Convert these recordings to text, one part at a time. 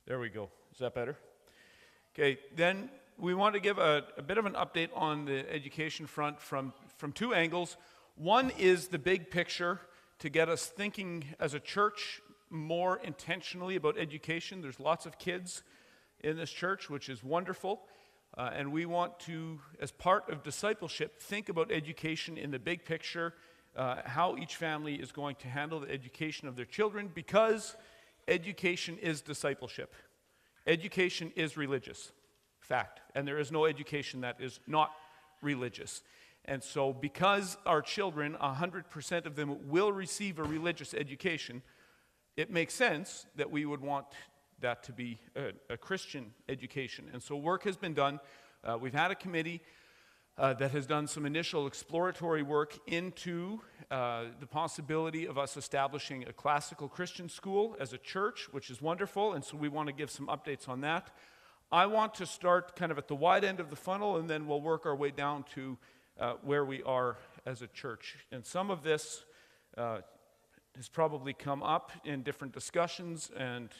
There we go. Is that better? Okay, then we want to give a bit of an update on the education front from two angles. One is the big picture to get us thinking as a church more intentionally about education. There's lots of kids in this church, which is wonderful. And we want to, as part of discipleship, think about education in the big picture, how each family is going to handle the education of their children, because education is discipleship. Education is religious, fact. And there is no education that is not religious. And so because our children, 100% of them will receive a religious education, it makes sense that we would want that to be a Christian education. And so work has been done. We've had a committee that has done some initial exploratory work into the possibility of us establishing a classical Christian school as a church, which is wonderful, and so we want to give some updates on that. I want to start kind of at the wide end of the funnel, and then we'll work our way down to where we are as a church. And some of this has probably come up in different discussions and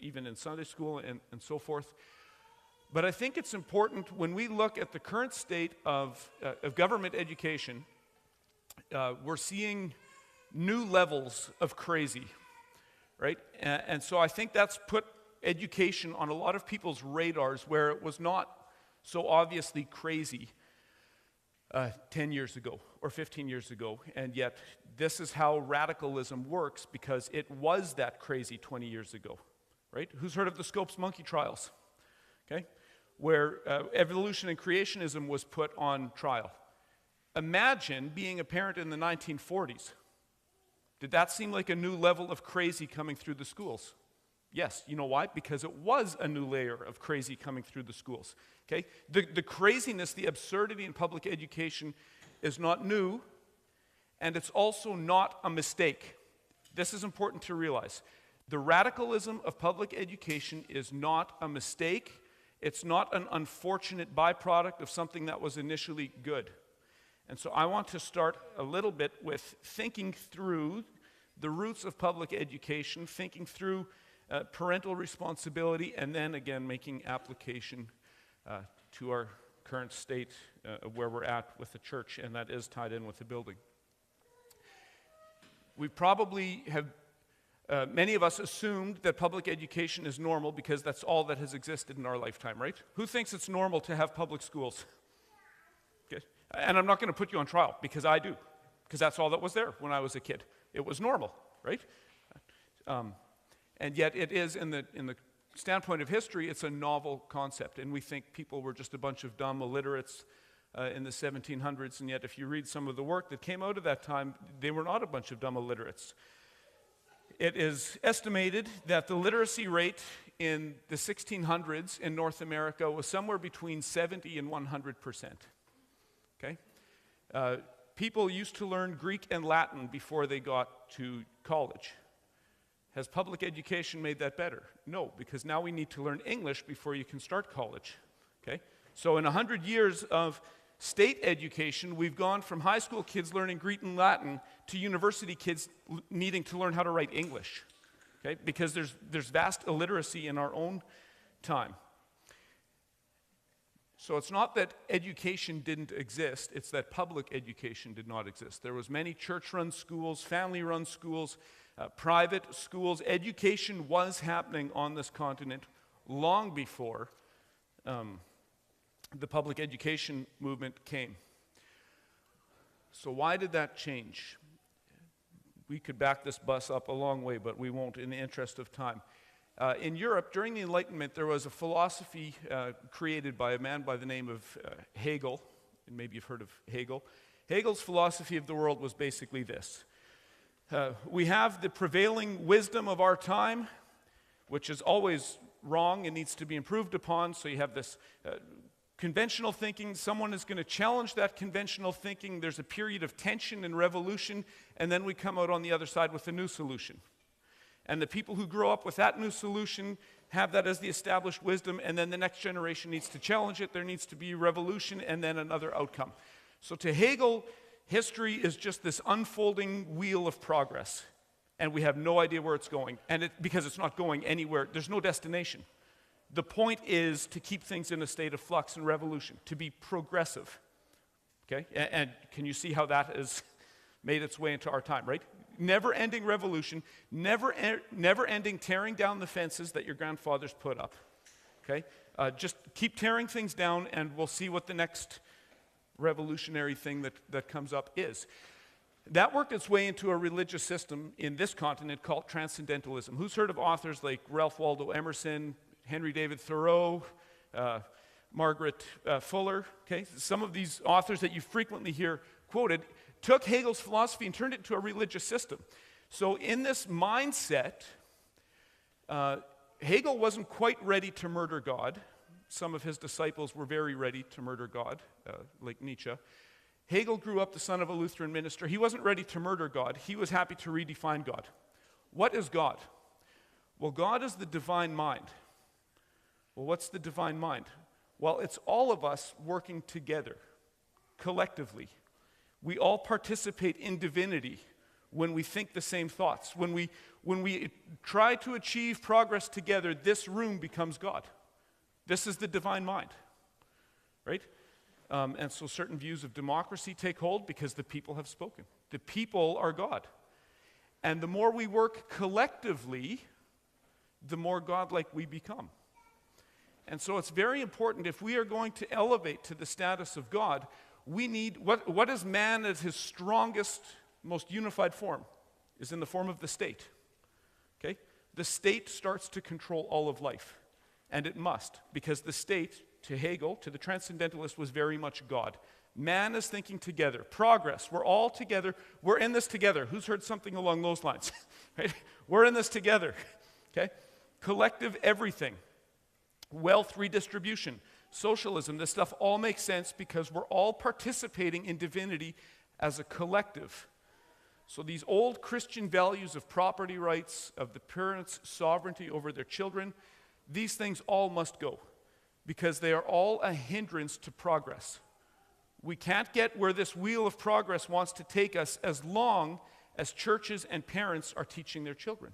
even in Sunday school and so forth. But I think it's important when we look at the current state of government education, we're seeing new levels of crazy, right? And so I think that's put education on a lot of people's radars where it was not so obviously crazy 10 years ago or 15 years ago. And yet this is how radicalism works, because it was that crazy 20 years ago, right? Who's heard of the Scopes monkey trials? Okay? Where evolution and creationism was put on trial. Imagine being a parent in the 1940s. Did that seem like a new level of crazy coming through the schools? Yes. You know why? Because it was a new layer of crazy coming through the schools. Okay? The craziness, the absurdity in public education is not new, and it's also not a mistake. This is important to realize. The radicalism of public education is not a mistake. It's not an unfortunate byproduct of something that was initially good. And so I want to start a little bit with thinking through the roots of public education, thinking through parental responsibility, and then again making application to our current state of where we're at with the church, and that is tied in with the building. We probably have many of us assumed that public education is normal because that's all that has existed in our lifetime, right? Who thinks it's normal to have public schools? Okay. And I'm not going to put you on trial, because I do, because that's all that was there when I was a kid. It was normal, right? And yet it is, in the standpoint of history, it's a novel concept, and we think people were just a bunch of dumb illiterates in the 1700s, and yet if you read some of the work that came out of that time, they were not a bunch of dumb illiterates. It is estimated that the literacy rate in the 1600s in North America was somewhere between 70 and 100%. Okay? People used to learn Greek and Latin before they got to college. Has public education made that better? No, because now we need to learn English before you can start college. Okay? So in 100 years of state education, we've gone from high school kids learning Greek and Latin to university kids needing to learn how to write English, okay? Because there's vast illiteracy in our own time. So it's not that education didn't exist, it's that public education did not exist. There was many church-run schools, family-run schools, private schools. Education was happening on this continent long before the public education movement came. So why did that change? We could back this bus up a long way, but we won't in the interest of time. In Europe, during the Enlightenment, there was a philosophy created by a man by the name of Hegel, and maybe you've heard of Hegel. Hegel's philosophy of the world was basically this. We have the prevailing wisdom of our time, which is always wrong and needs to be improved upon, so you have this conventional thinking. Someone is going to challenge that conventional thinking. There's a period of tension and revolution, and then we come out on the other side with a new solution. And the people who grow up with that new solution have that as the established wisdom, and then the next generation needs to challenge it. There needs to be revolution and then another outcome. So to Hegel, history is just this unfolding wheel of progress. and we have no idea where it's going. And because it's not going anywhere, there's no destination. The point is to keep things in a state of flux and revolution, to be progressive. Okay? And can you see how that has made its way into our time, right? Never-ending revolution, never-ending tearing down the fences that your grandfathers put up. Okay? Just keep tearing things down, and we'll see what the next revolutionary thing that comes up is. That worked its way into a religious system in this continent called Transcendentalism. Who's heard of authors like Ralph Waldo Emerson, Henry David Thoreau, Margaret Fuller? Okay, some of these authors that you frequently hear quoted took Hegel's philosophy and turned it into a religious system. So in this mindset, Hegel wasn't quite ready to murder God. Some of his disciples were very ready to murder God, like Nietzsche. Hegel grew up the son of a Lutheran minister. He wasn't ready to murder God. He was happy to redefine God. What is God? Well, God is the divine mind. Well, what's the divine mind? Well, it's all of us working together, collectively. We all participate in divinity when we think the same thoughts. When we try to achieve progress together, this room becomes God. This is the divine mind, right? And so certain views of democracy take hold because the people have spoken. The people are God. And the more we work collectively, the more godlike we become. And so it's very important, if we are going to elevate to the status of God, we need, what is man at his strongest, most unified form? Is in the form of the state. Okay? The state starts to control all of life. And it must, because the state, to Hegel, to the Transcendentalist, was very much God. Man is thinking together. Progress. We're all together. We're in this together. Who's heard something along those lines? Right? We're in this together. Okay? Collective everything. Wealth redistribution. Socialism. This stuff all makes sense because we're all participating in divinity as a collective. So these old Christian values of property rights, of the parents' sovereignty over their children, these things all must go because they are all a hindrance to progress. We can't get where this wheel of progress wants to take us as long as churches and parents are teaching their children.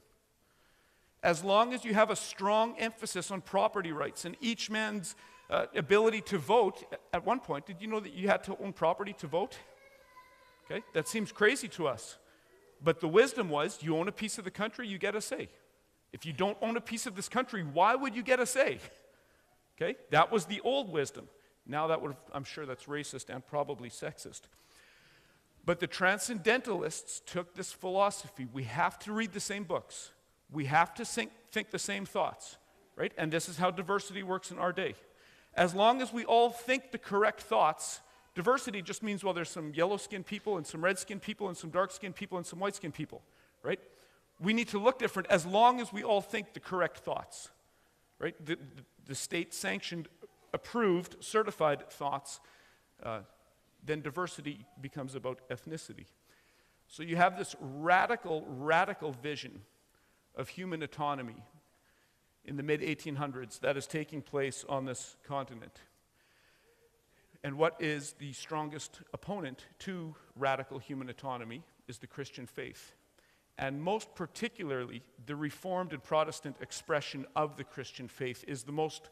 As long as you have a strong emphasis on property rights and each man's ability to vote. At one point, did you know that you had to own property to vote? Okay, that seems crazy to us. But the wisdom was, you own a piece of the country, you get a say. If you don't own a piece of this country, why would you get a say? Okay, that was the old wisdom. Now that I'm sure that's racist and probably sexist. But the Transcendentalists took this philosophy. We have to read the same books. We have to think the same thoughts, right? And this is how diversity works in our day. As long as we all think the correct thoughts, diversity just means, well, there's some yellow-skinned people and some red-skinned people and some dark-skinned people and some white-skinned people, right? We need to look different as long as we all think the correct thoughts, right? The state-sanctioned, approved, certified thoughts, then diversity becomes about ethnicity. So you have this radical vision of human autonomy in the mid-1800s that is taking place on this continent. And what is the strongest opponent to radical human autonomy is the Christian faith. And most particularly, the Reformed and Protestant expression of the Christian faith is the most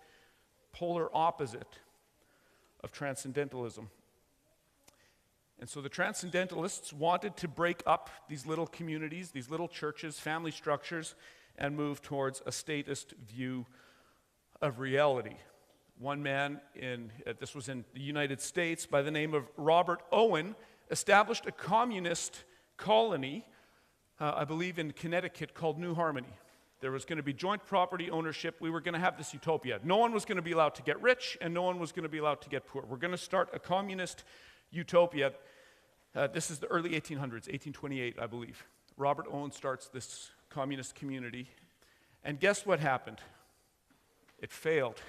polar opposite of Transcendentalism. And so the Transcendentalists wanted to break up these little communities, these little churches, family structures, and move towards a statist view of reality. One man, this was in the United States, by the name of Robert Owen, established a communist colony, I believe in Connecticut, called New Harmony. There was going to be joint property ownership. We were going to have this utopia. No one was going to be allowed to get rich, and no one was going to be allowed to get poor. We're going to start a communist utopia. This is the early 1800s, 1828, I believe. Robert Owen starts this communist community. And guess what happened? It failed.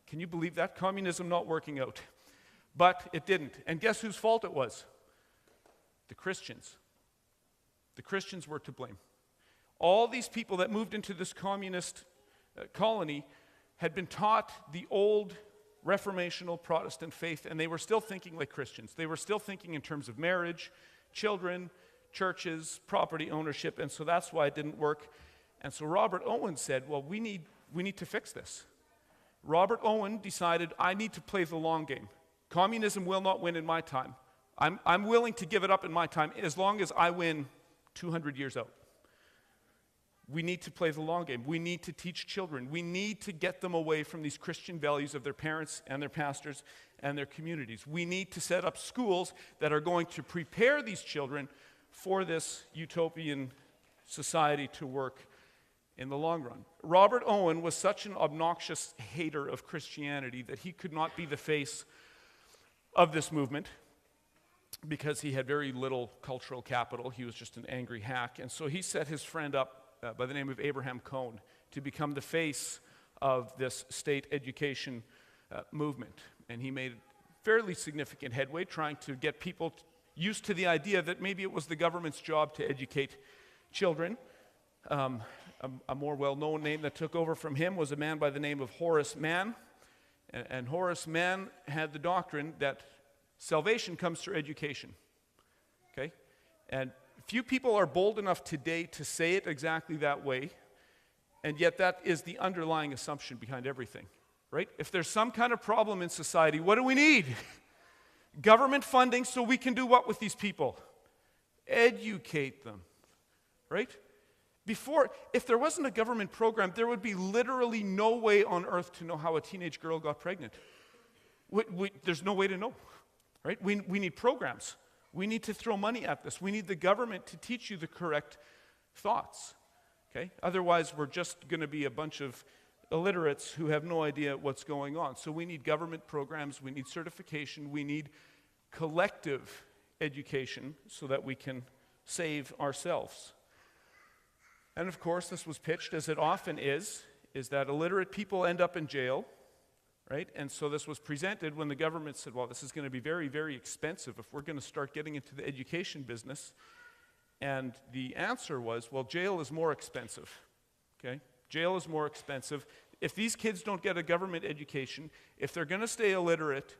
Can you believe that? Communism not working out. But it didn't. And guess whose fault it was? The Christians. The Christians were to blame. All these people that moved into this communist colony had been taught the old reformational Protestant faith, and they were still thinking like Christians. They were still thinking in terms of marriage, children, churches, property ownership, and so that's why it didn't work. And so Robert Owen said, well, we need to fix this. Robert Owen decided, I need to play the long game. Communism will not win in my time. I'm willing to give it up in my time as long as I win 200 years out. We need to play the long game. We need to teach children. We need to get them away from these Christian values of their parents and their pastors and their communities. We need to set up schools that are going to prepare these children for this utopian society to work in the long run. Robert Owen was such an obnoxious hater of Christianity that he could not be the face of this movement because he had very little cultural capital. He was just an angry hack. And so he set his friend up by the name of Abraham Cohn to become the face of this state education movement. And he made fairly significant headway trying to get people used to the idea that maybe it was the government's job to educate children. A more well-known name that took over from him was a man by the name of Horace Mann. And Horace Mann had the doctrine that salvation comes through education. Okay? And few people are bold enough today to say it exactly that way, and yet that is the underlying assumption behind everything, right? If there's some kind of problem in society, what do we need? Government funding so we can do what with these people? Educate them, right? Before, if there wasn't a government program, there would be literally no way on earth to know how a teenage girl got pregnant. There's no way to know, right? We need programs. We need to throw money at this. We need the government to teach you the correct thoughts, okay? Otherwise, we're just going to be a bunch of illiterates who have no idea what's going on. So we need government programs, we need certification, we need collective education so that we can save ourselves. And of course, this was pitched, as it often is that illiterate people end up in jail, right? And so this was presented when the government said, well, this is going to be very, very expensive if we're going to start getting into the education business. And the answer was, well, jail is more expensive, okay? Jail is more expensive. If these kids don't get a government education, if they're going to stay illiterate,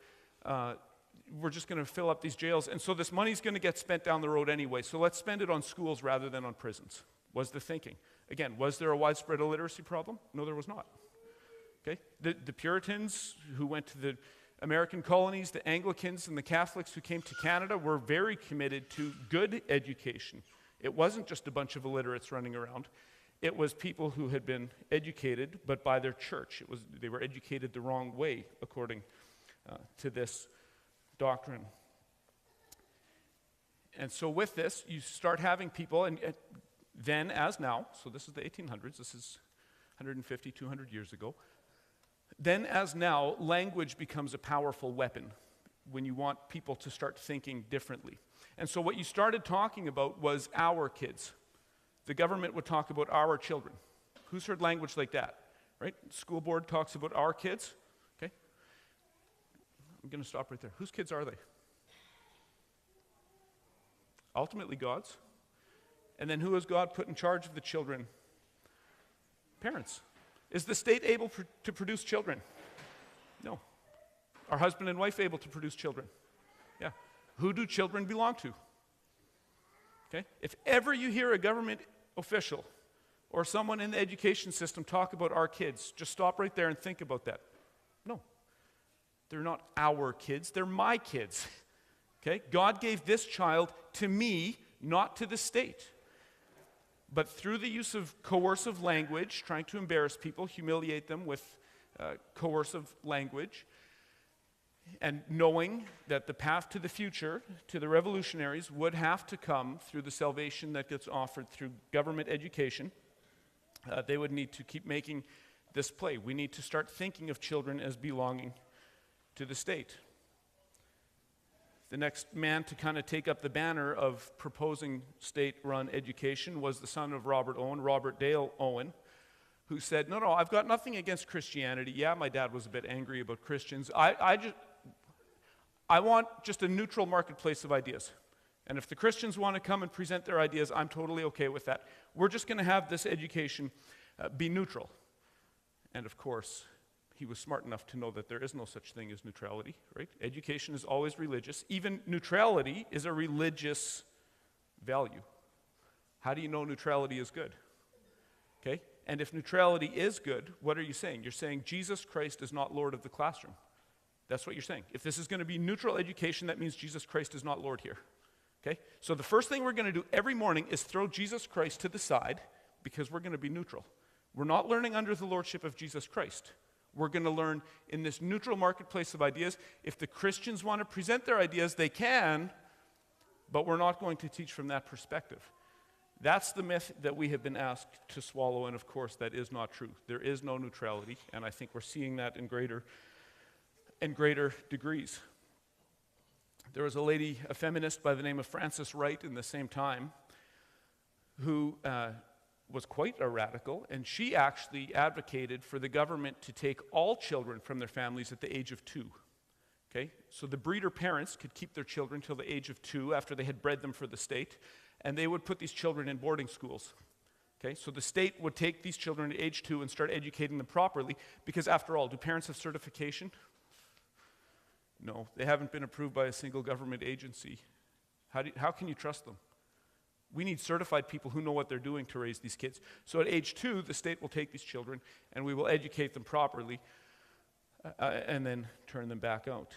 we're just going to fill up these jails. And so this money's going to get spent down the road anyway, so let's spend it on schools rather than on prisons, was the thinking. Again, was there a widespread illiteracy problem? No, there was not. Okay? The Puritans who went to the American colonies, the Anglicans and the Catholics who came to Canada were very committed to good education. It wasn't just a bunch of illiterates running around. It was people who had been educated, but by their church. They were educated the wrong way, according to this doctrine. And so with this, you start having people, and then as now, so this is the 1800s, this is 150, 200 years ago, then as now, language becomes a powerful weapon when you want people to start thinking differently. And so what you started talking about was our kids. The government would talk about our children. Who's heard language like that, right? School board talks about our kids, okay? I'm going to stop right there. Whose kids are they? Ultimately God's. And then who has God put in charge of the children? Parents. Is the state able to produce children? No. Are husband and wife able to produce children? Yeah. Who do children belong to? Okay? If ever you hear a government official or someone in the education system talk about our kids, just stop right there and think about that. No. They're not our kids, they're my kids. Okay? God gave this child to me, not to the state. But through the use of coercive language, trying to embarrass people, humiliate them with coercive language, and knowing that the path to the future, to the revolutionaries, would have to come through the salvation that gets offered through government education, they would need to keep making this play. We need to start thinking of children as belonging to the state. The next man to kind of take up the banner of proposing state-run education was the son of Robert Owen, Robert Dale Owen, who said, no, I've got nothing against Christianity. Yeah, my dad was a bit angry about Christians. I want just a neutral marketplace of ideas. And if the Christians want to come and present their ideas, I'm totally okay with that. We're just going to have this education be neutral. And of course, he was smart enough to know that there is no such thing as neutrality, right? Education is always religious. Even neutrality is a religious value. How do you know neutrality is good? Okay? And if neutrality is good, what are you saying? You're saying Jesus Christ is not Lord of the classroom. That's what you're saying. If this is going to be neutral education, that means Jesus Christ is not Lord here. Okay? So the first thing we're going to do every morning is throw Jesus Christ to the side because we're going to be neutral. We're not learning under the lordship of Jesus Christ. We're going to learn in this neutral marketplace of ideas. If the Christians want to present their ideas, they can, but we're not going to teach from that perspective. That's the myth that we have been asked to swallow, and of course that is not true. There is no neutrality, and I think we're seeing that in greater degrees. There was a lady, a feminist by the name of Frances Wright in the same time, who was quite a radical, and she actually advocated for the government to take all children from their families at the age of 2. Okay? So the breeder parents could keep their children till the age of 2 after they had bred them for the state, and they would put these children in boarding schools. Okay? So the state would take these children at age 2 and start educating them properly, because after all, do parents have certification? No, they haven't been approved by a single government agency. How can you trust them? We need certified people who know what they're doing to raise these kids. So at age 2, the state will take these children and we will educate them properly and then turn them back out.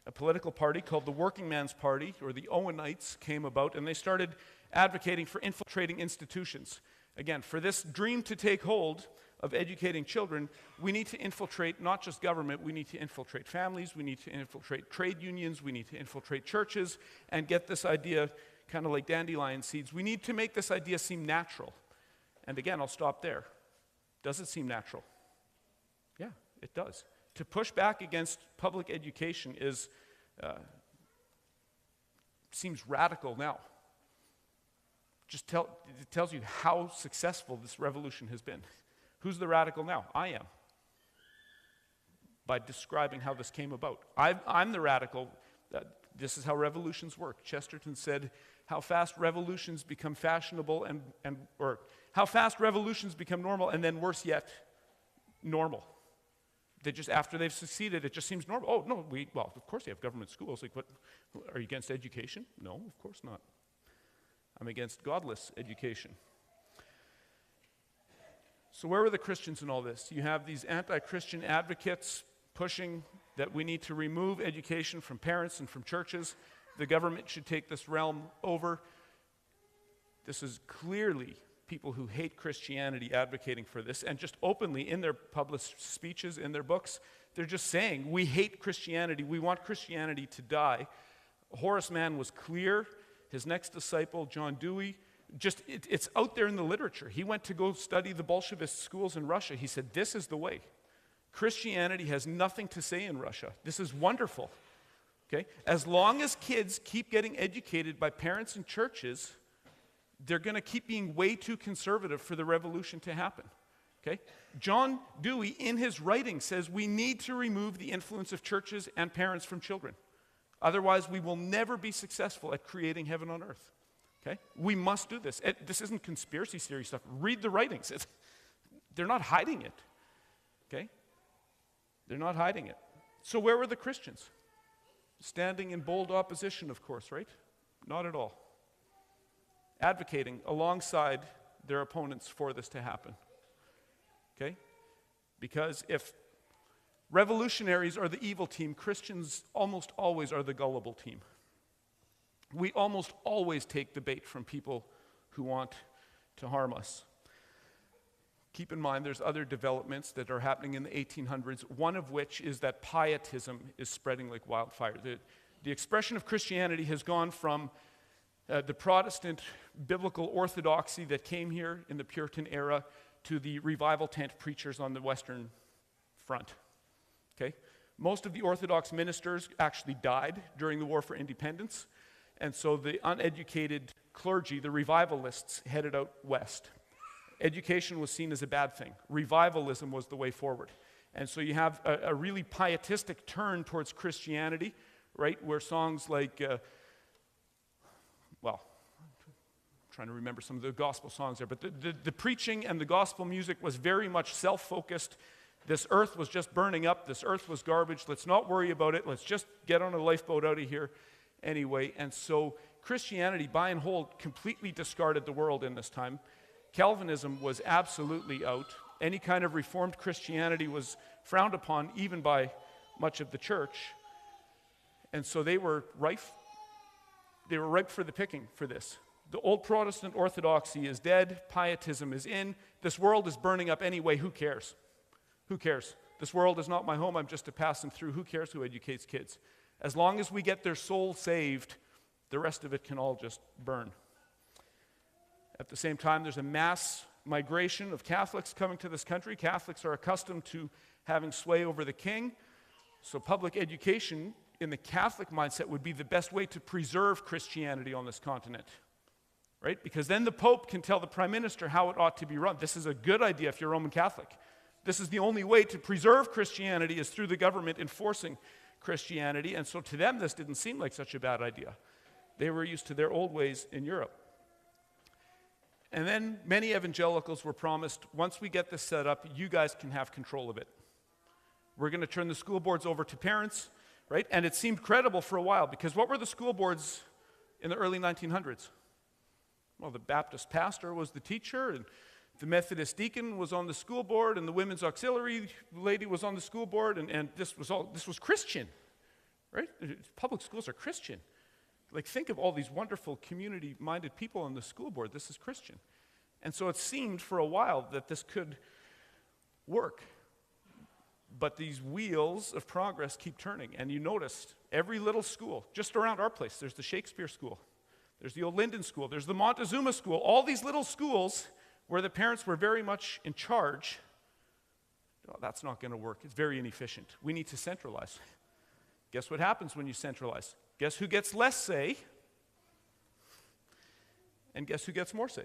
A political party called the Working Man's Party, or the Owenites, came about, and they started advocating for infiltrating institutions. Again, for this dream to take hold of educating children, we need to infiltrate not just government, we need to infiltrate families, we need to infiltrate trade unions, we need to infiltrate churches, and get this idea kind of like dandelion seeds. We need to make this idea seem natural. And again, I'll stop there. Does it seem natural? Yeah, it does. To push back against public education seems radical now. It tells you how successful this revolution has been. Who's the radical now? I am. By describing how this came about. I'm the radical. This is how revolutions work. Chesterton said, how fast revolutions become fashionable or how fast revolutions become normal, and then worse yet, normal. They just, after they've succeeded, it just seems normal. Oh, no, well, of course you have government schools. Like, what, are you against education? No, of course not. I'm against godless education. So where were the Christians in all this? You have these anti-Christian advocates pushing that we need to remove education from parents and from churches. The government should take this realm over. This is clearly people who hate Christianity advocating for this, and just openly in their published speeches, in their books, they're just saying, we hate Christianity, we want Christianity to die. Horace Mann was clear. His next disciple, John Dewey, it's out there in the literature. He went to go study the Bolshevist schools in Russia. He said, this is the way. Christianity has nothing to say in Russia. This is wonderful. Okay? As long as kids keep getting educated by parents and churches, they're going to keep being way too conservative for the revolution to happen. Okay? John Dewey, in his writing, says we need to remove the influence of churches and parents from children. Otherwise, we will never be successful at creating heaven on earth. Okay? We must do this. This isn't conspiracy theory stuff. Read the writings. They're not hiding it. Okay? They're not hiding it. So where were the Christians? Standing in bold opposition, of course, right? Not at all. Advocating alongside their opponents for this to happen. Okay? Because if revolutionaries are the evil team, Christians almost always are the gullible team. We almost always take the bait from people who want to harm us. Keep in mind there's other developments that are happening in the 1800s, one of which is that pietism is spreading like wildfire. The expression of Christianity has gone from the Protestant biblical orthodoxy that came here in the Puritan era to the revival tent preachers on the Western Front. Okay? Most of the Orthodox ministers actually died during the War for Independence, and so the uneducated clergy, the revivalists, headed out west. Education was seen as a bad thing. Revivalism was the way forward. And so you have a really pietistic turn towards Christianity, right, where songs like, I'm trying to remember some of the gospel songs there, but the preaching and the gospel music was very much self-focused. This earth was just burning up. This earth was garbage. Let's not worry about it. Let's just get on a lifeboat out of here anyway. And so Christianity, by and whole, completely discarded the world in this time. Calvinism was absolutely out. Any kind of Reformed Christianity was frowned upon, even by much of the church. And so they were ripe for the picking for this. The old Protestant orthodoxy is dead. Pietism is in. This world is burning up anyway. Who cares? Who cares? This world is not my home. I'm just a passing through. Who cares who educates kids? As long as we get their soul saved, the rest of it can all just burn. At the same time, there's a mass migration of Catholics coming to this country. Catholics are accustomed to having sway over the king. So public education in the Catholic mindset would be the best way to preserve Christianity on this continent, right? Because then the Pope can tell the Prime Minister how it ought to be run. This is a good idea if you're Roman Catholic. This is the only way to preserve Christianity is through the government enforcing Christianity. And so to them, this didn't seem like such a bad idea. They were used to their old ways in Europe. And then many evangelicals were promised, once we get this set up, you guys can have control of it. We're going to turn the school boards over to parents, right? And it seemed credible for a while, because what were the school boards in the early 1900s? Well, the Baptist pastor was the teacher, and the Methodist deacon was on the school board, and the women's auxiliary lady was on the school board, and this was Christian, right? Public schools are Christian. Like, think of all these wonderful community-minded people on the school board. This is Christian. And so it seemed for a while that this could work. But these wheels of progress keep turning. And you noticed every little school, just around our place, there's the Shakespeare School, there's the Old Linden School, there's the Montezuma School, all these little schools where the parents were very much in charge. Oh, that's not going to work. It's very inefficient. We need to centralize. Guess what happens when you centralize? Guess who gets less say? And guess who gets more say?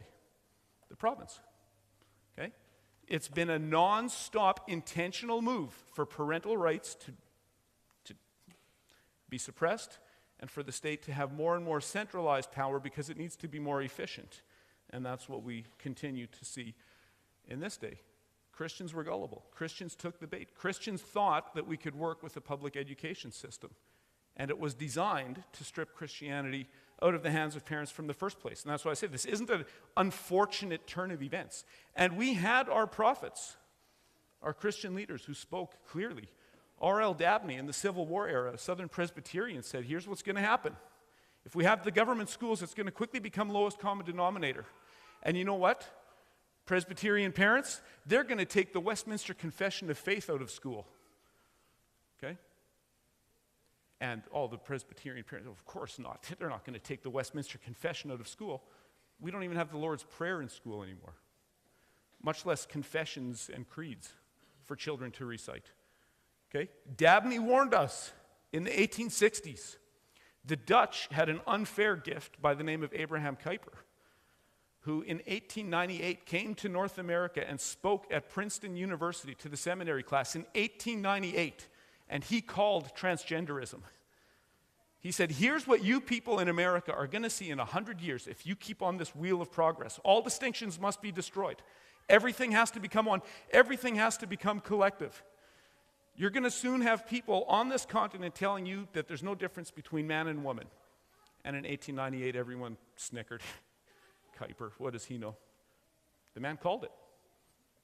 The province. Okay? It's been a non-stop intentional move for parental rights to be suppressed and for the state to have more and more centralized power because it needs to be more efficient. And that's what we continue to see in this day. Christians were gullible. Christians took the bait. Christians thought that we could work with a public education system. And it was designed to strip Christianity out of the hands of parents from the first place. And that's why I say this isn't an unfortunate turn of events. And we had our prophets, our Christian leaders who spoke clearly. R.L. Dabney in the Civil War era, a Southern Presbyterian, said, here's what's going to happen. If we have the government schools, it's going to quickly become lowest common denominator. And you know what? Presbyterian parents, they're going to take the Westminster Confession of Faith out of school. Okay? And all the Presbyterian parents, of course not. They're not going to take the Westminster Confession out of school. We don't even have the Lord's Prayer in school anymore, much less confessions and creeds for children to recite. Okay? Dabney warned us in the 1860s. The Dutch had an unfair gift by the name of Abraham Kuyper, who in 1898 came to North America and spoke at Princeton University to the seminary class in 1898. And he called transgenderism. He said, here's what you people in America are going to see in 100 years if you keep on this wheel of progress. All distinctions must be destroyed. Everything has to become one. Everything has to become collective. You're going to soon have people on this continent telling you that there's no difference between man and woman. And in 1898, everyone snickered. Kuyper, what does he know? The man called it.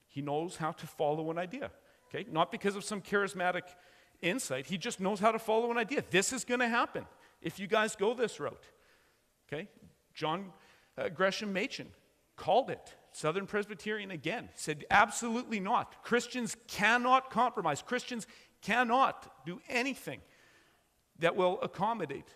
He knows how to follow an idea. Okay? Not because of some charismatic insight. He just knows how to follow an idea. This is going to happen if you guys go this route. Okay? John Gresham Machen called it. Southern Presbyterian again said absolutely not. Christians cannot compromise. Christians cannot do anything that will accommodate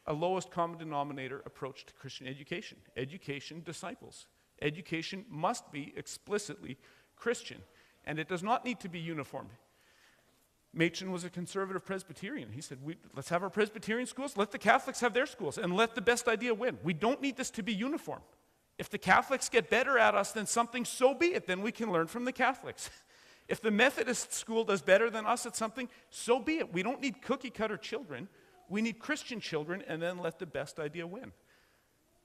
a lowest common denominator approach to Christian education. Education disciples. Education must be explicitly Christian, and it does not need to be uniform. Machen was a conservative Presbyterian. He said, let's have our Presbyterian schools, let the Catholics have their schools, and let the best idea win. We don't need this to be uniform. If the Catholics get better at us than something, so be it. Then we can learn from the Catholics. If the Methodist school does better than us at something, so be it. We don't need cookie-cutter children. We need Christian children, and then let the best idea win.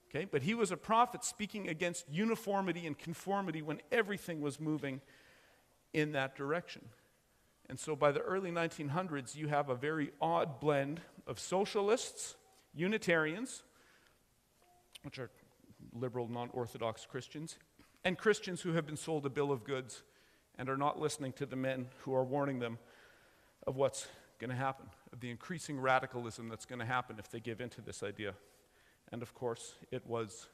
Okay? But he was a prophet speaking against uniformity and conformity when everything was moving in that direction. And so by the early 1900s, you have a very odd blend of socialists, Unitarians, which are liberal, non-Orthodox Christians, and Christians who have been sold a bill of goods and are not listening to the men who are warning them of what's going to happen, of the increasing radicalism that's going to happen if they give in to this idea. And of course, it was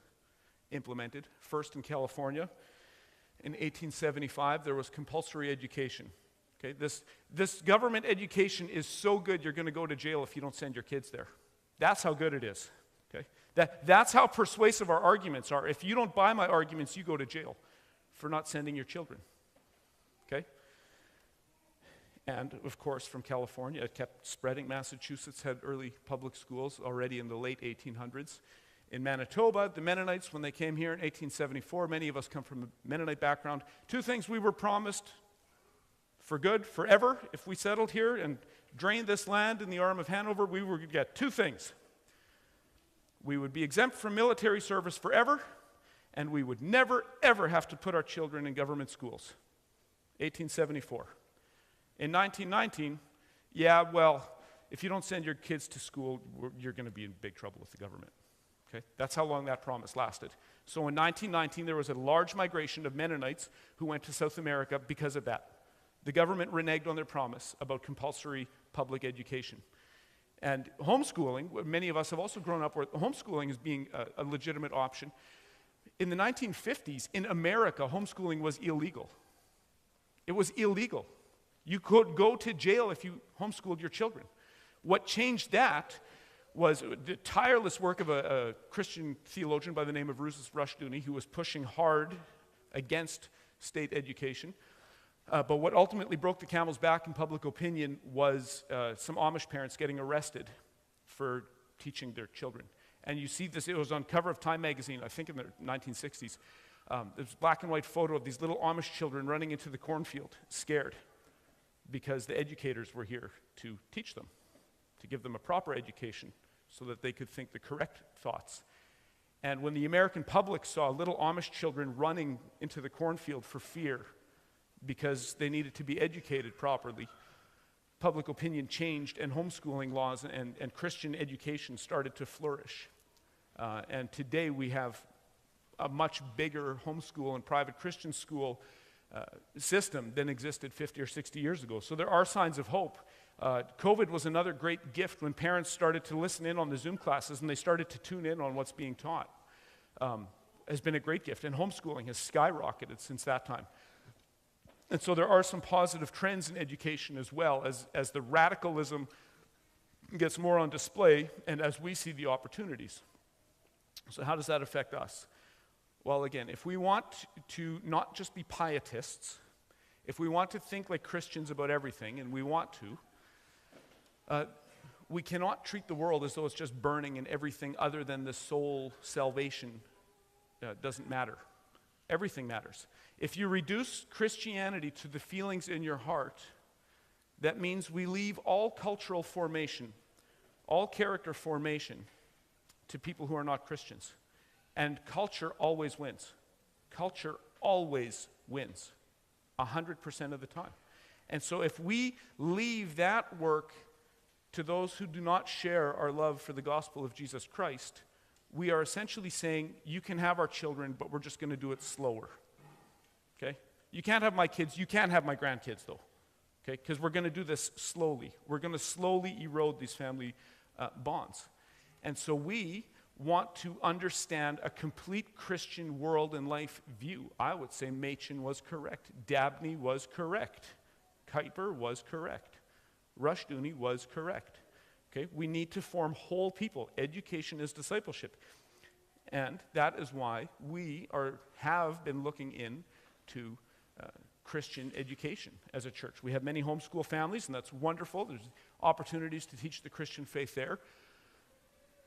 implemented. First in California, in 1875, there was compulsory education. Okay, this government education is so good you're going to go to jail if you don't send your kids there. That's how good it is. Okay, that's how persuasive our arguments are. If you don't buy my arguments, you go to jail for not sending your children. Okay? And of course, from California, it kept spreading. Massachusetts had early public schools already in the late 1800s. In Manitoba, the Mennonites, when they came here in 1874, many of us come from a Mennonite background. Two things we were promised for good, forever. If we settled here and drained this land in the arm of Hanover, we would get two things. We would be exempt from military service forever, and we would never, ever have to put our children in government schools. 1874. In 1919, yeah, well, if you don't send your kids to school, you're going to be in big trouble with the government. Okay? That's how long that promise lasted. So in 1919, there was a large migration of Mennonites who went to South America because of that. The government reneged on their promise about compulsory public education. And homeschooling, many of us have also grown up where homeschooling is being a legitimate option. In the 1950s, in America, homeschooling was illegal. It was illegal. You could go to jail if you homeschooled your children. What changed that was the tireless work of a Christian theologian by the name of Rufus Rushdoony, who was pushing hard against state education. But what ultimately broke the camel's back in public opinion was some Amish parents getting arrested for teaching their children. And you see this, it was on cover of Time magazine, I think in the 1960s. There's a black and white photo of these little Amish children running into the cornfield, scared, because the educators were here to teach them, to give them a proper education so that they could think the correct thoughts. And when the American public saw little Amish children running into the cornfield for fear because they needed to be educated properly, public opinion changed and homeschooling laws and Christian education started to flourish. And today we have a much bigger homeschool and private Christian school system than existed 50 or 60 years ago. So there are signs of hope. COVID was another great gift when parents started to listen in on the Zoom classes and they started to tune in on what's being taught. Has been a great gift, and homeschooling has skyrocketed since that time. And so there are some positive trends in education as well as the radicalism gets more on display and as we see the opportunities. So how does that affect us? Well, again, if we want to not just be pietists, if we want to think like Christians about everything, and we want to, we cannot treat the world as though it's just burning and everything other than the soul salvation doesn't matter. Everything matters. If you reduce Christianity to the feelings in your heart, that means we leave all cultural formation, all character formation to people who are not Christians. And culture always wins. Culture always wins, 100% of the time. And so if we leave that work to those who do not share our love for the gospel of Jesus Christ, we are essentially saying, you can have our children, but we're just going to do it slower. Okay? You can't have my kids, you can have my grandkids though. Okay? Because we're going to do this slowly. We're going to slowly erode these family bonds. And so we want to understand a complete Christian world and life view. I would say Machen was correct. Dabney was correct. Kuyper was correct. Rushdoony was correct. Okay? We need to form whole people. Education is discipleship. And that is why we have been looking into Christian education as a church. We have many homeschool families, and that's wonderful. There's opportunities to teach the Christian faith there.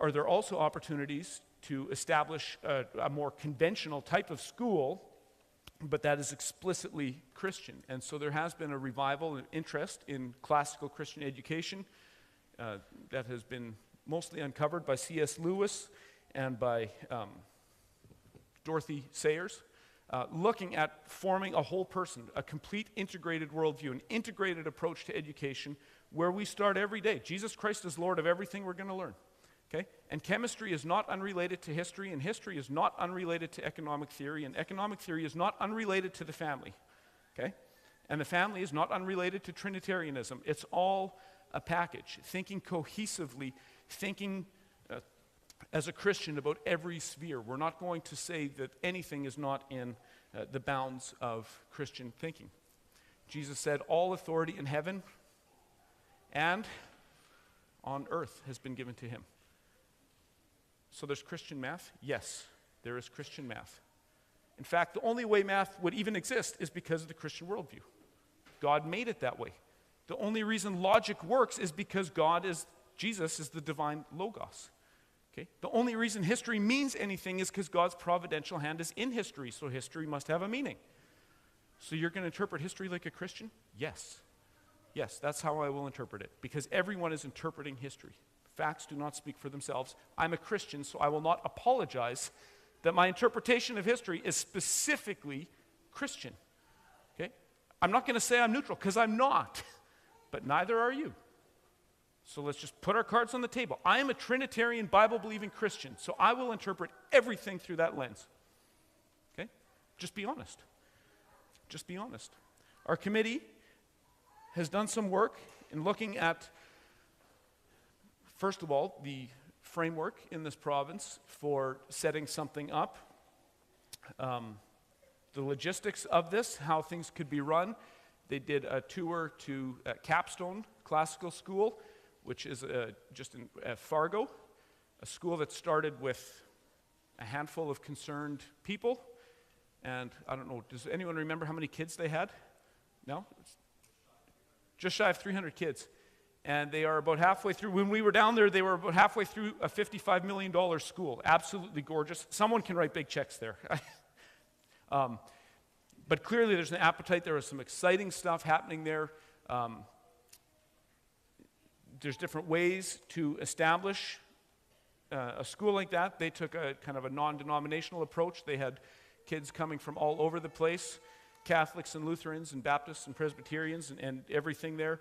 Are there also opportunities to establish a more conventional type of school, but that is explicitly Christian? And so there has been a revival and interest in classical Christian education that has been mostly uncovered by C.S. Lewis and by Dorothy Sayers, looking at forming a whole person, a complete integrated worldview, an integrated approach to education where we start every day. Jesus Christ is Lord of everything we're going to learn. Okay? And chemistry is not unrelated to history, and history is not unrelated to economic theory, and economic theory is not unrelated to the family. Okay? And the family is not unrelated to Trinitarianism. It's all a package. Thinking cohesively, thinking as a Christian about every sphere. We're not going to say that anything is not in the bounds of Christian thinking. Jesus said, all authority in heaven and on earth has been given to him. So there's Christian math? Yes, there is Christian math. In fact, the only way math would even exist is because of the Christian worldview. God made it that way. The only reason logic works is because Jesus is the divine logos. Okay? The only reason history means anything is because God's providential hand is in history, so history must have a meaning. So you're going to interpret history like a Christian? Yes. Yes, that's how I will interpret it, because everyone is interpreting history. Facts do not speak for themselves. I'm a Christian, so I will not apologize that my interpretation of history is specifically Christian. Okay? I'm not going to say I'm neutral, because I'm not, but neither are you. So let's just put our cards on the table. I am a Trinitarian, Bible-believing Christian, so I will interpret everything through that lens. Okay? Just be honest. Just be honest. Our committee has done some work in looking at, first of all, the framework in this province for setting something up, the logistics of this, how things could be run. They did a tour to Capstone Classical School, which is just in Fargo, a school that started with a handful of concerned people. And I don't know, does anyone remember how many kids they had? No? Just shy of 300 kids. And they are about halfway through. When we were down there, they were about halfway through a $55 million school. Absolutely gorgeous. Someone can write big checks there. But clearly there's an appetite. There is some exciting stuff happening there. There's different ways to establish a school like that. They took a kind of a non-denominational approach. They had kids coming from all over the place, Catholics and Lutherans and Baptists and Presbyterians and everything there.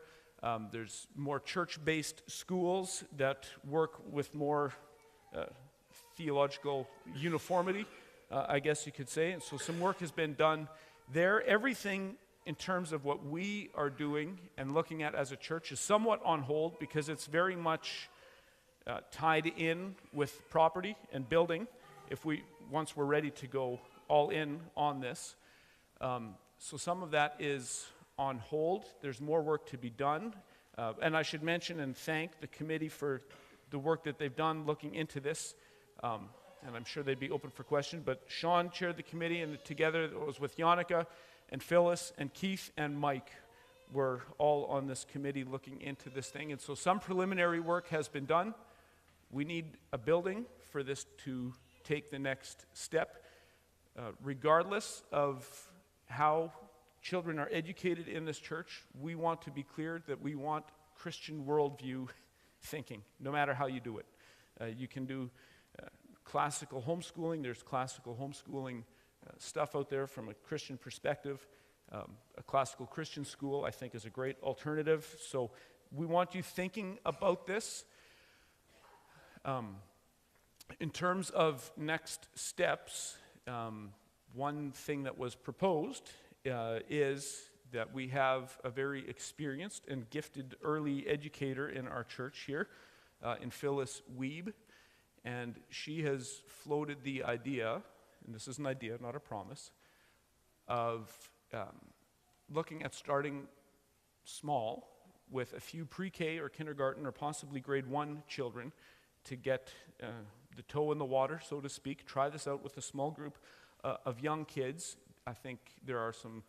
There's more church-based schools that work with more theological uniformity, I guess you could say. And so some work has been done there. Everything in terms of what we are doing and looking at as a church is somewhat on hold because it's very much tied in with property and building once we're ready to go all in on this. So some of that is on hold. There's more work to be done. And I should mention and thank the committee for the work that they've done looking into this. And I'm sure they'd be open for question. But Sean chaired the committee, and together it was with Yannicka and Phyllis and Keith and Mike were all on this committee looking into this thing. And so some preliminary work has been done. We need a building for this to take the next step. Regardless of how children are educated in this church, we want to be clear that we want Christian worldview thinking, no matter how you do it. You can do classical homeschooling. There's classical homeschooling stuff out there from a Christian perspective. A classical Christian school, I think, is a great alternative. So we want you thinking about this. In terms of next steps, one thing that was proposed is that we have a very experienced and gifted early educator in our church here, in Phyllis Wiebe, and she has floated the idea, and this is an idea, not a promise, of looking at starting small with a few pre-K or kindergarten or possibly grade 1 children to get the toe in the water, so to speak. Try this out with a small group of young kids. I think there are some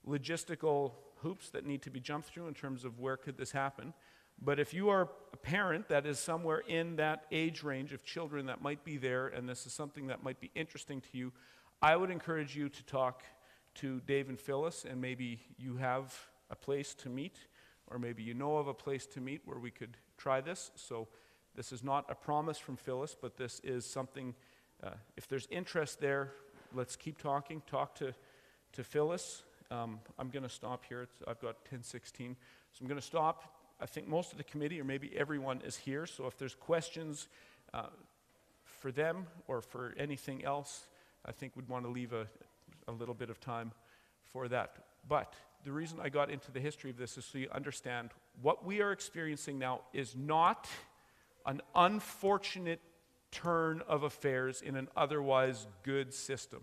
logistical hoops that need to be jumped through in terms of where could this happen. But if you are a parent that is somewhere in that age range of children that might be there, and this is something that might be interesting to you, I would encourage you to talk to Dave and Phyllis, and maybe you have a place to meet, or maybe you know of a place to meet where we could try this. So this is not a promise from Phyllis, but this is something, if there's interest there, let's keep talking. Talk to Phyllis. I'm going to stop here. I've got 10:16, so I'm going to stop. I think most of the committee, or maybe everyone, is here, so if there's questions, For them or for anything else, I think we'd want to leave a little bit of time for that. But the reason I got into the history of this is so you understand what we are experiencing now is not an unfortunate turn of affairs in an otherwise good system.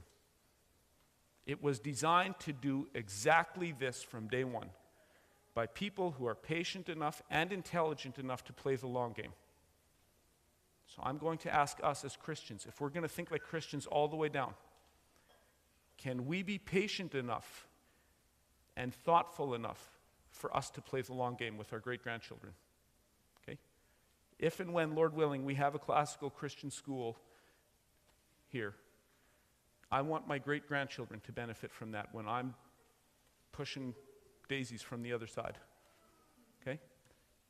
It was designed to do exactly this from day one by people who are patient enough and intelligent enough to play the long game. So I'm going to ask us as Christians, if we're going to think like Christians all the way down, can we be patient enough and thoughtful enough for us to play the long game with our great-grandchildren? Okay? If and when, Lord willing, we have a classical Christian school here, I want my great-grandchildren to benefit from that when I'm pushing daisies from the other side. Okay?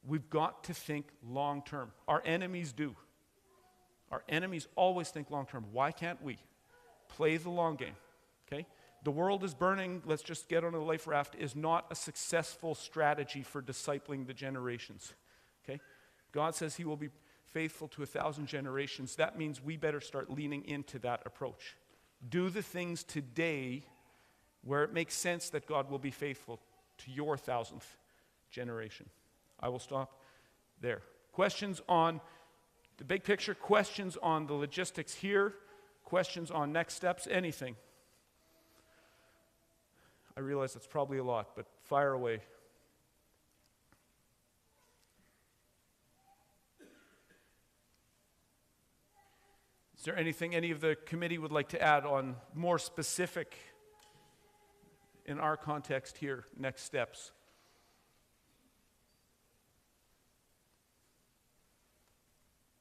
We've got to think long-term. Our enemies do. Our enemies always think long-term. Why can't we play the long game? Okay? The world is burning, let's just get on a life raft, is not a successful strategy for discipling the generations. Okay? God says he will be faithful to 1,000 generations. That means we better start leaning into that approach. Do the things today where it makes sense that God will be faithful to your 1,000th generation. I will stop there. Questions on the big picture, questions on the logistics here, questions on next steps, anything? I realize that's probably a lot, but fire away. Is there anything any of the committee would like to add on more specific, in our context here, next steps?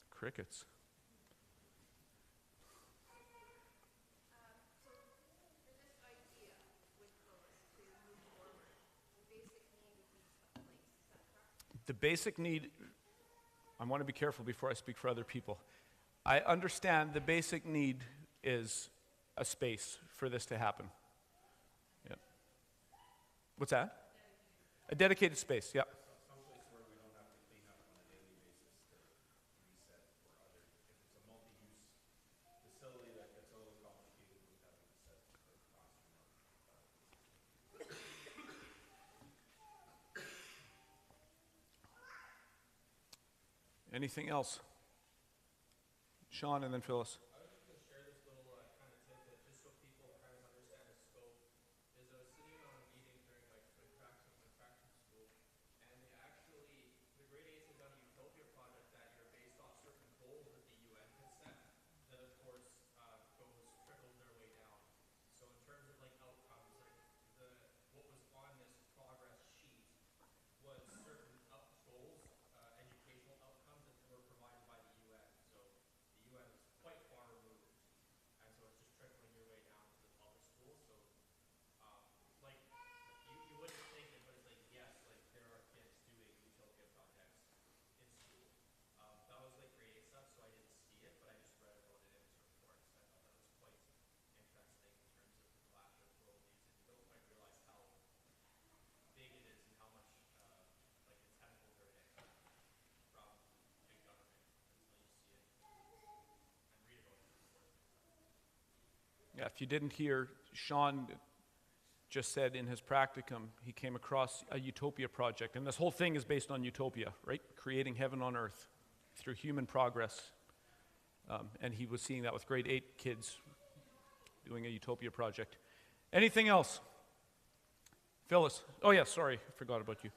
Crickets. The basic need, I want to be careful before I speak for other people. I understand the basic need is a space for this to happen. Yep. What's that? A dedicated space, yep. Someplace where we don't have to clean up on a daily basis to reset for other, if it's a multi-use facility that gets a little complicated with having to set for classroom. Anything else? Sean and then Phyllis. I was just going to share this little kind of tidbit just so people kind of understand the scope. Is I was sitting on a meeting during like Twin Tracks and Twin Traction School, and they actually, the grade 8s have done a Utopia project that year based off certain goals that the UN had set that of course trickles their way down. So in terms of like outcomes, like what was on this progress sheet was certain goals, educational outcomes that were provided by the UN. So the UN is quite far removed, and so it's just trickling your way down to the public schools. So, like, you wouldn't think it, but it's like, yes, like, there are kids doing Utopia projects in school. That was like grade 8 stuff, so I didn't see it, but I just read about it in his reports. I thought that was quite interesting in terms of the clash of worldviews, and you don't quite realize how big it is and how much, like, the tentacles are in from big government until you see it and read about it. Yeah, if you didn't hear, Sean just said in his practicum, he came across a Utopia project. And this whole thing is based on Utopia, right? Creating heaven on earth through human progress. And he was seeing that with grade 8 kids doing a Utopia project. Anything else? Phyllis. Oh, yeah, sorry. I forgot about you.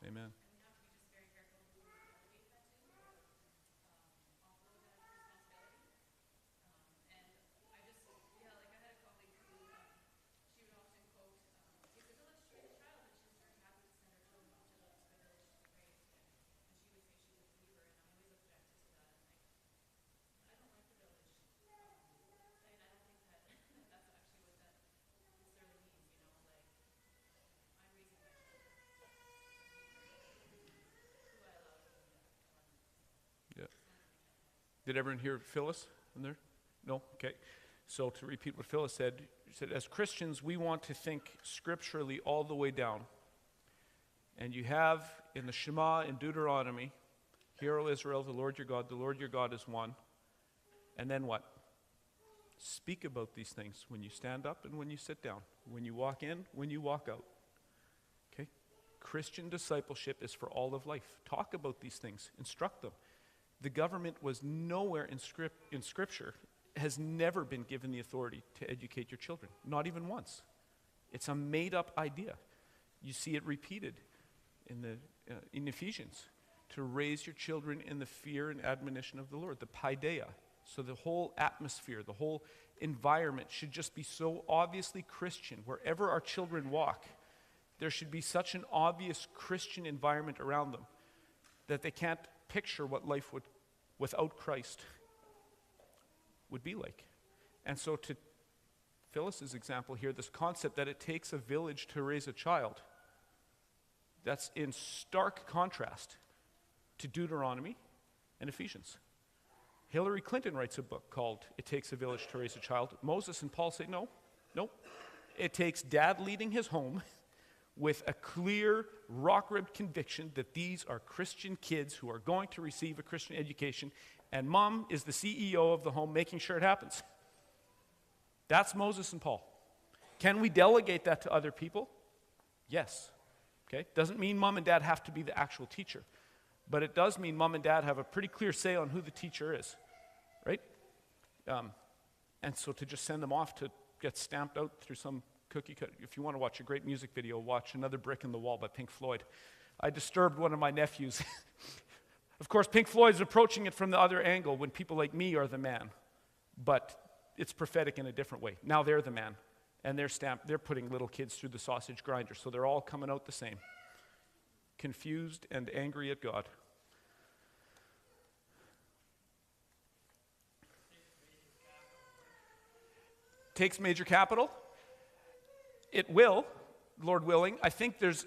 Amen. Yeah. Did everyone hear Phyllis in there? No? Okay. So to repeat what Phyllis said, she said, as Christians, we want to think scripturally all the way down. And you have in the Shema in Deuteronomy, hear, O Israel, the Lord your God is one. And then what? Speak about these things when you stand up and when you sit down, when you walk in, when you walk out. Okay? Christian discipleship is for all of life. Talk about these things, instruct them. The government was nowhere in Scripture, has never been given the authority to educate your children, not even once. It's a made-up idea. You see it repeated in Ephesians, to raise your children in the fear and admonition of the Lord, the paideia. So the whole atmosphere, the whole environment should just be so obviously Christian. Wherever our children walk, there should be such an obvious Christian environment around them that they can't picture what life would, without Christ, would be like. And so to Phyllis's example here, this concept that it takes a village to raise a child, that's in stark contrast to Deuteronomy and Ephesians. Hillary Clinton writes a book called It Takes a Village to Raise a Child. Moses and Paul say, no. It takes dad leading his home with a clear, rock-ribbed conviction that these are Christian kids who are going to receive a Christian education, and mom is the CEO of the home making sure it happens. That's Moses and Paul. Can we delegate that to other people? Yes. Okay? Doesn't mean mom and dad have to be the actual teacher, but it does mean mom and dad have a pretty clear say on who the teacher is, right? And so to just send them off to get stamped out through some cookie cut. If you want to watch a great music video, watch Another Brick in the Wall by Pink Floyd. I disturbed one of my nephews. Of course, Pink Floyd is approaching it from the other angle when people like me are the man. But it's prophetic in a different way. Now they're the man. And they're putting little kids through the sausage grinder. So they're all coming out the same. Confused and angry at God. Takes major capital. It will, Lord willing. I think there's,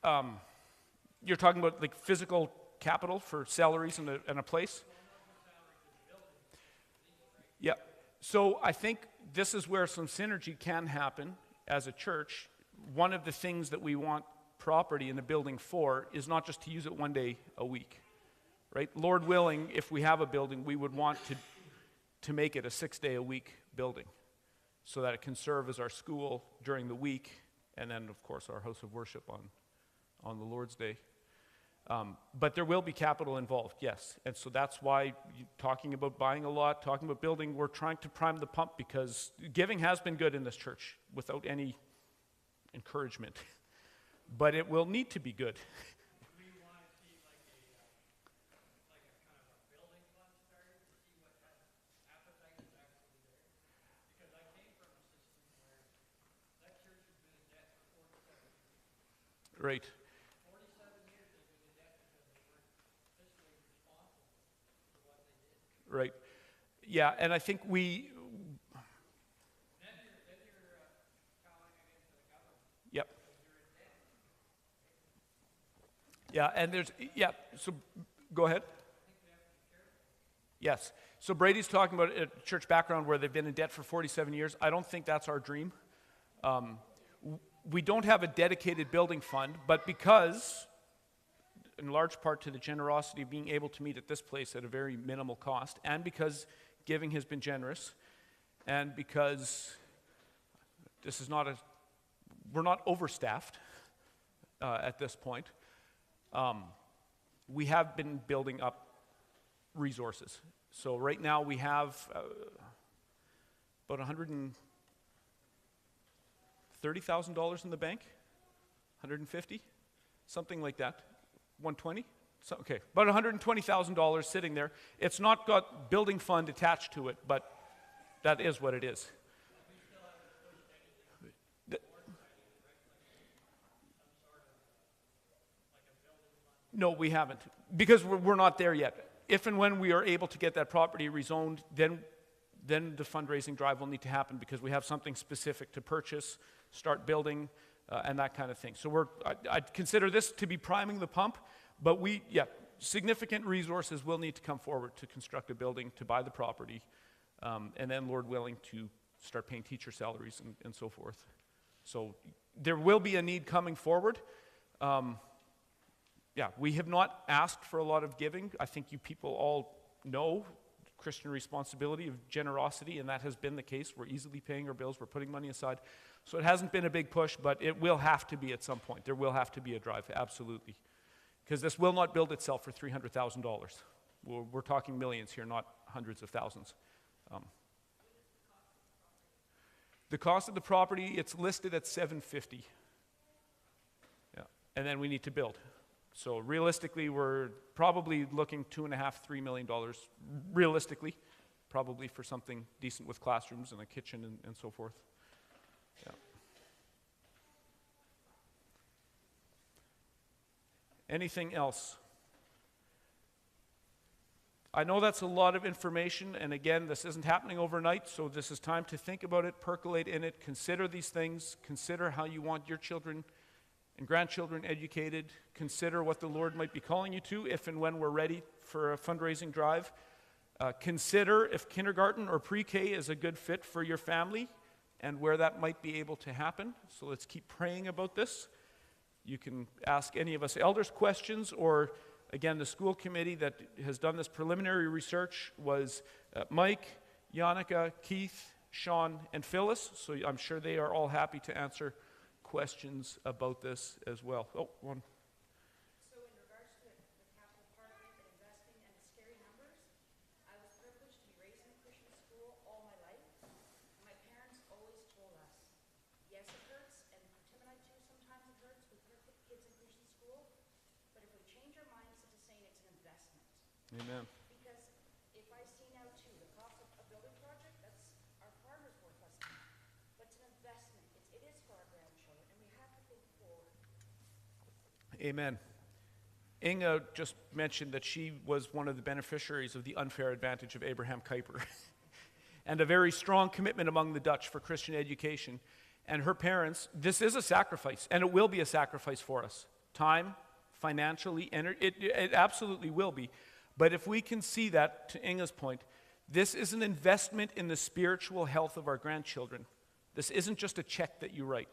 you're talking about like physical capital for salaries and a place? Yeah. So I think this is where some synergy can happen as a church. One of the things that we want property in a building for is not just to use it one day a week, right? Lord willing, if we have a building, we would want to make it a 6-day-a-week building, so that it can serve as our school during the week, and then, of course, our house of worship on the Lord's Day. But there will be capital involved, yes. And so that's why talking about buying a lot, talking about building, we're trying to prime the pump, because giving has been good in this church without any encouragement. But it will need to be good. We want to see like a kind of a building fund started to see what kind of appetite is actually there. Because I came from a system where that church has been in debt for 47 years. Right. 47 years they've been in debt because they weren't fiscally responsible for what they did. Right. Yeah, and I think we... Then you're calling it into the government. Yep. Because you're in debt. Yeah, and so go ahead. Yes. So Brady's talking about a church background where they've been in debt for 47 years. I don't think that's our dream. We don't have a dedicated building fund, but because, in large part to the generosity of being able to meet at this place at a very minimal cost, and because giving has been generous, and because we're not overstaffed at this point, we have been building up resources. So right now we have about $130,000 in the bank, 150, something like that, 120. So, okay, about $120,000 sitting there. It's not got building fund attached to it, but that is what it is. No, we haven't, because we're not there yet. If and when we are able to get that property rezoned, then the fundraising drive will need to happen, because we have something specific to purchase, start building, and that kind of thing. So I'd consider this to be priming the pump, but significant resources will need to come forward to construct a building, to buy the property, and then, Lord willing, to start paying teacher salaries and so forth. So there will be a need coming forward. We have not asked for a lot of giving. I think you people all know Christian responsibility of generosity, and that has been the case. We're easily paying our bills. We're putting money aside. So it hasn't been a big push, but it will have to be at some point. There will have to be a drive, absolutely. Because this will not build itself for $300,000. We're talking millions here, not hundreds of thousands. The cost of the property, it's listed at $750,000. Yeah, and then we need to build. So realistically, we're probably looking $2.5–3 million. Realistically, probably for something decent with classrooms and a kitchen and so forth. Yeah. Anything else? I know that's a lot of information, and again, this isn't happening overnight, so this is time to think about it, percolate in it, consider these things, consider how you want your children and grandchildren educated, consider what the Lord might be calling you to if and when we're ready for a fundraising drive. Consider if kindergarten or pre-K is a good fit for your family and where that might be able to happen. So let's keep praying about this. You can ask any of us elders questions, or again, the school committee that has done this preliminary research was Mike, Yannicka, Keith, Sean, and Phyllis. So I'm sure they are all happy to answer questions about this as well. Oh, one. So in regards to the capital part of it, the investing and the scary numbers, I was privileged to be raised in a Christian school all my life. My parents always told us, yes, it hurts, and Tim and I too, sometimes it hurts. We put kids in Christian school, but if we change our mindset to saying it's an investment. Amen. Because if I see now too, the cost of a building project, that's our farmer's worth less than that. But it's an investment. It is for our grandchildren, and we have to think forward. Amen. Inga just mentioned that she was one of the beneficiaries of the unfair advantage of Abraham Kuyper and a very strong commitment among the Dutch for Christian education. And her parents, this is a sacrifice, and it will be a sacrifice for us. Time, financially, it absolutely will be. But if we can see that, to Inga's point, this is an investment in the spiritual health of our grandchildren. This isn't just a check that you write,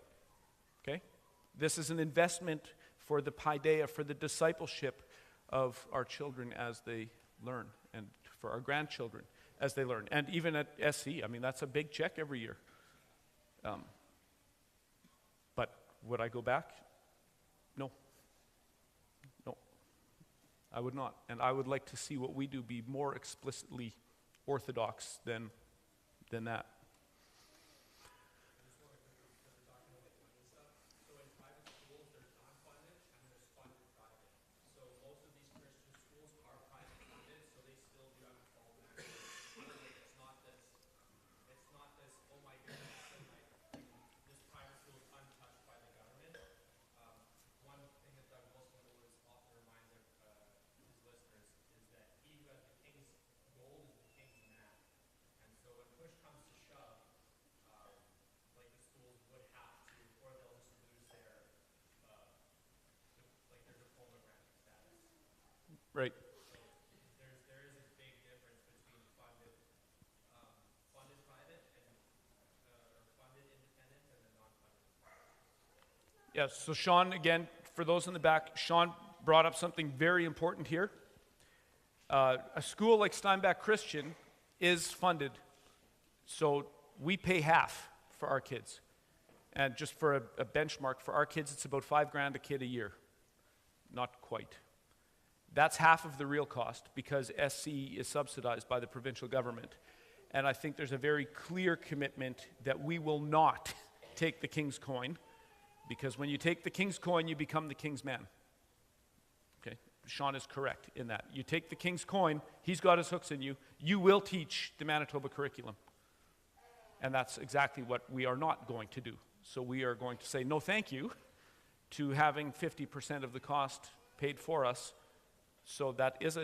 okay? This is an investment for the paideia, for the discipleship of our children as they learn, and for our grandchildren as they learn. And even at SC, I mean, that's a big check every year. But would I go back? No. No. I would not. And I would like to see what we do be more explicitly orthodox than that. So in private schools, there's non-funded and there's funded private. So most of these Christian schools are private funded, so they still do have a fall back. It's not this, oh my goodness, and like this private school is untouched by the government. One thing that Doug Wilson always often reminds his listeners is that he who has the king's gold is the king's man. And so when push comes to shove, like the schools would have to, or they'll just lose their, like their diploma granting status. Right. There is a big difference between funded private and or funded independent and then non-funded. Yes, so Sean, again, for those in the back, Sean brought up something very important here. A school like Steinbach Christian is funded, so we pay half for our kids. And just for a benchmark, for our kids, it's about $5,000 a kid a year. Not quite. That's half of the real cost because SC is subsidized by the provincial government. And I think there's a very clear commitment that we will not take the king's coin, because when you take the king's coin, you become the king's man. Okay, Sean is correct in that. You take the king's coin, he's got his hooks in you, you will teach the Manitoba curriculum. And that's exactly what we are not going to do. So we are going to say no thank you to having 50% of the cost paid for us. So that is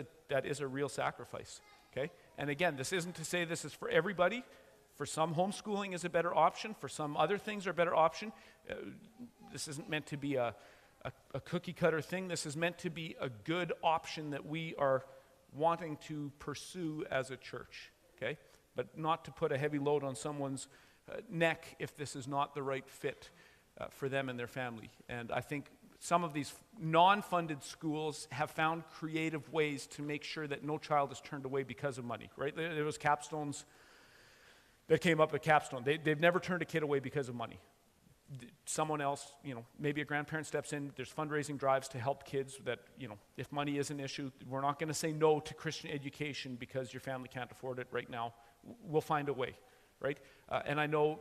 a real sacrifice, okay? And again, this isn't to say this is for everybody. For some, homeschooling is a better option. For some, other things are a better option. This isn't meant to be a cookie-cutter thing. This is meant to be a good option that we are wanting to pursue as a church, okay? but not to put a heavy load on someone's neck if this is not the right fit for them and their family. And I think some of these non-funded schools have found creative ways to make sure that no child is turned away because of money, right? There was capstones that came up at Capstone. They've never turned a kid away because of money. Someone else, maybe a grandparent steps in, there's fundraising drives to help kids that, if money is an issue, we're not going to say no to Christian education because your family can't afford it right now. We'll find a way, right? And I know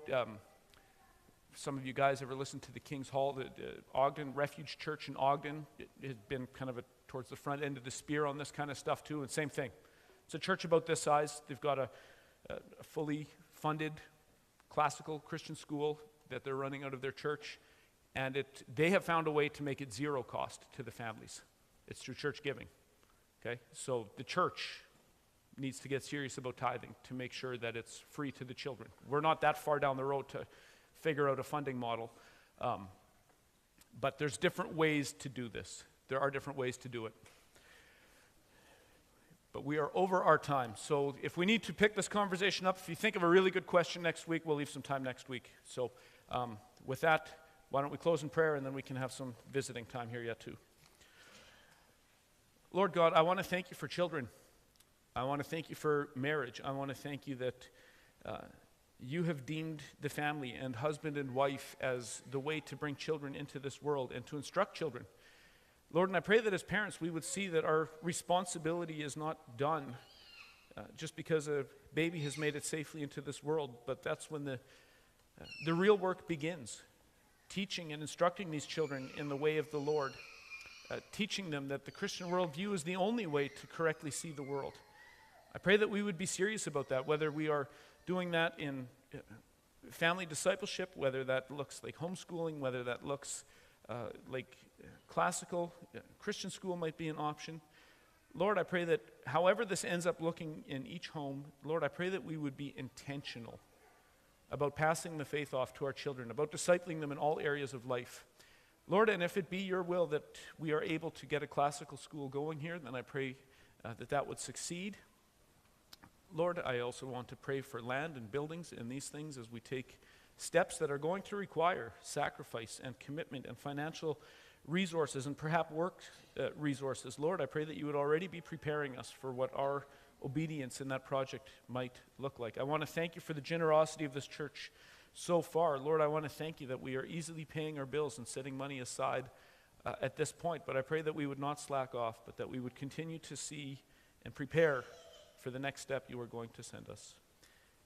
some of you guys ever listened to the King's Hall, the Ogden Refuge Church in Ogden. It has been kind of towards the front end of the spear on this kind of stuff too, and same thing. It's a church about this size. They've got a fully funded classical Christian school that they're running out of their church, and they have found a way to make it zero cost to the families. It's through church giving, okay? So the church needs to get serious about tithing to make sure that it's free to the children. We're not that far down the road to figure out a funding model, but there's different ways to do this. There are different ways to do it. But we are over our time, so if we need to pick this conversation up, if you think of a really good question next week, we'll leave some time next week. So with that, why don't we close in prayer, and then we can have some visiting time here yet too. Lord God, I want to thank you for children. I want to thank you for marriage. I want to thank you that you have deemed the family and husband and wife as the way to bring children into this world and to instruct children. Lord, and I pray that as parents we would see that our responsibility is not done just because a baby has made it safely into this world, but that's when the real work begins. Teaching and instructing these children in the way of the Lord, teaching them that the Christian worldview is the only way to correctly see the world. I pray that we would be serious about that, whether we are doing that in family discipleship, whether that looks like homeschooling, whether that looks like classical Christian school might be an option. Lord, I pray that however this ends up looking in each home, Lord, I pray that we would be intentional about passing the faith off to our children, about discipling them in all areas of life. Lord, and if it be your will that we are able to get a classical school going here, then I pray that would succeed. Lord, I also want to pray for land and buildings and these things as we take steps that are going to require sacrifice and commitment and financial resources and perhaps work resources. Lord, I pray that you would already be preparing us for what our obedience in that project might look like. I want to thank you for the generosity of this church so far. Lord, I want to thank you that we are easily paying our bills and setting money aside at this point, but I pray that we would not slack off, but that we would continue to see and prepare for the next step you are going to send us.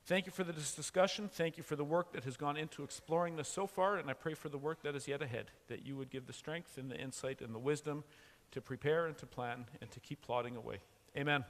Thank you for this discussion. Thank you for the work that has gone into exploring this so far, and I pray for the work that is yet ahead, that you would give the strength and the insight and the wisdom to prepare and to plan and to keep plodding away. Amen.